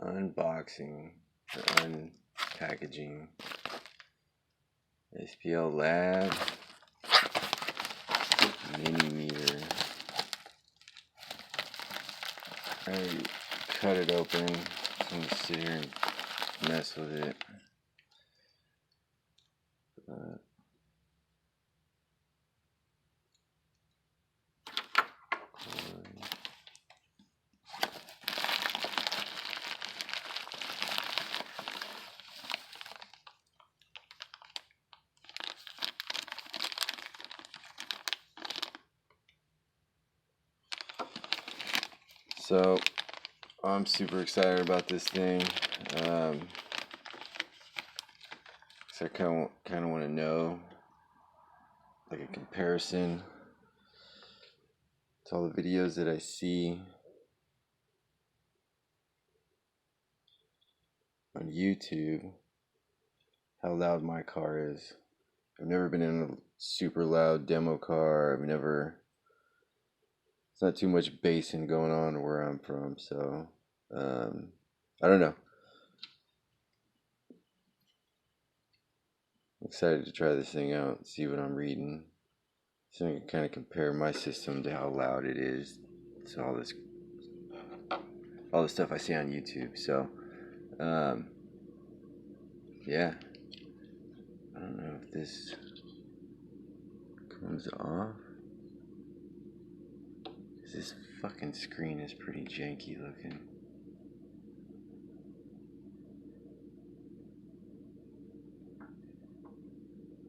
unboxing or unpackaging SPL Lab mini meter. I cut it open. I'm gonna sit here and mess with it. So I'm super excited about this thing. So I kind of want to know, like, a comparison to all the videos that I see on YouTube, how loud my car is. I've never been in a super loud demo car. It's not too much bassing going on where I'm from, so I don't know. I'm excited to try this thing out, see what I'm reading, so I can kind of compare my system to how loud it is to all the stuff I see on YouTube. So yeah, I don't know if this comes off. This fucking screen is pretty janky looking.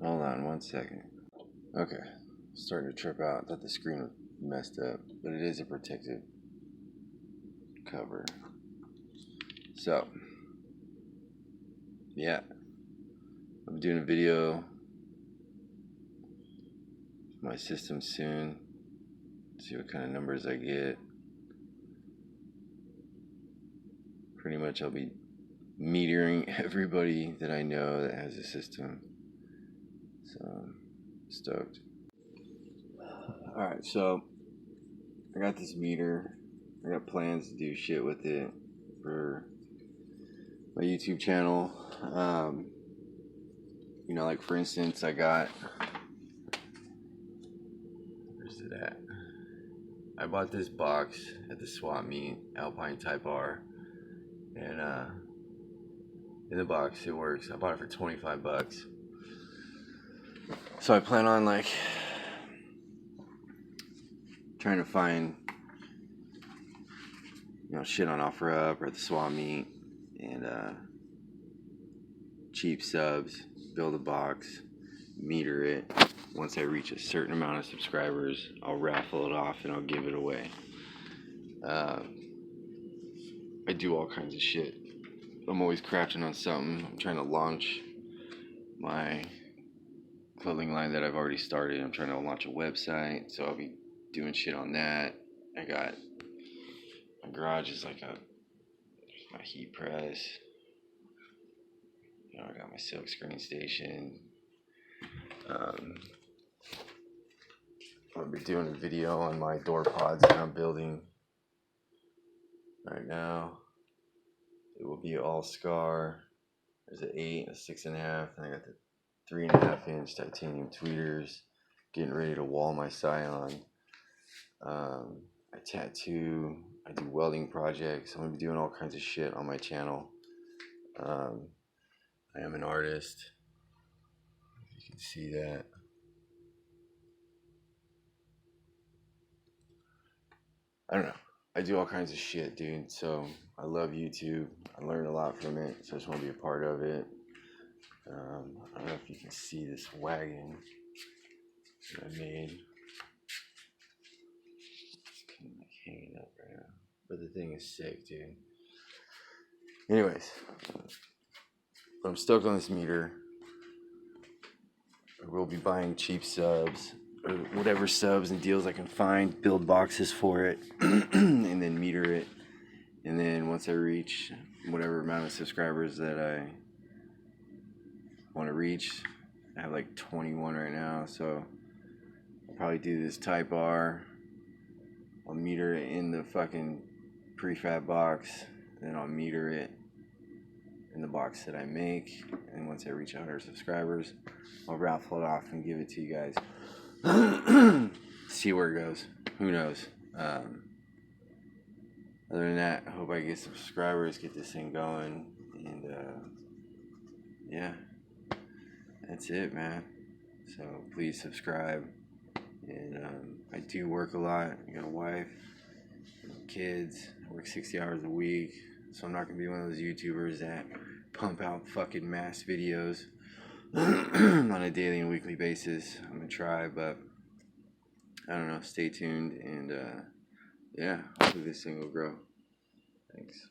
Hold on one second. Okay, starting to trip out. I thought the screen was messed up, but it is a protective cover. So yeah, I'll be doing a video of my system soon. See what kind of numbers I get. Pretty much I'll be metering everybody that I know that has a system. So I'm stoked. Alright, so I got this meter. I got plans to do shit with it for my YouTube channel. You know, like for instance, I got, where's it at? I bought this box at the swap meet, Alpine Type R, and in the box it works. I bought it for 25 bucks. So I plan on, like, trying to find, you know, shit on OfferUp or at the swap meet, and cheap subs, build a box, meter it. Once I reach a certain amount of subscribers, I'll raffle it off and I'll give it away. I do all kinds of shit. I'm always crafting on something. I'm trying to launch my clothing line that I've already started. I'm trying to launch a website, so I'll be doing shit on that. I got, my garage is like my heat press. You know, I got my silk screen station. I'll be doing a video on my door pods that I'm building right now. It will be all Scar. There's an 8, a 6.5, and I got the 3.5-inch titanium tweeters. Getting ready to wall my Scion. I tattoo. I do welding projects. I'm gonna be doing all kinds of shit on my channel. I am an artist. You can see that. I don't know. I do all kinds of shit, dude. So I love YouTube. I learned a lot from it, so I just want to be a part of it. I don't know if you can see this wagon that I made. It's kind of like hanging up right now, but the thing is sick, dude. Anyways, I'm stoked on this meter. I will be buying cheap subs, or whatever subs and deals I can find, build boxes for it, and then meter it. And then once I reach whatever amount of subscribers that I want to reach, I have like 21 right now, so I'll probably do this Type R. I'll meter it in the fucking prefab box, then I'll meter it in the box that I make, and once I reach 100 subscribers, I'll raffle it off and give it to you guys. See where it goes. Who knows? Other than that, I hope I get some subscribers, get this thing going, and yeah, that's it, man. So please subscribe. And I do work a lot. I got a wife, kids. I work 60 hours a week, so I'm not gonna be one of those YouTubers that pump out fucking mass videos on a daily and weekly basis. I'm gonna try, but I don't know. Stay tuned, and yeah, hopefully this thing will grow. Thanks.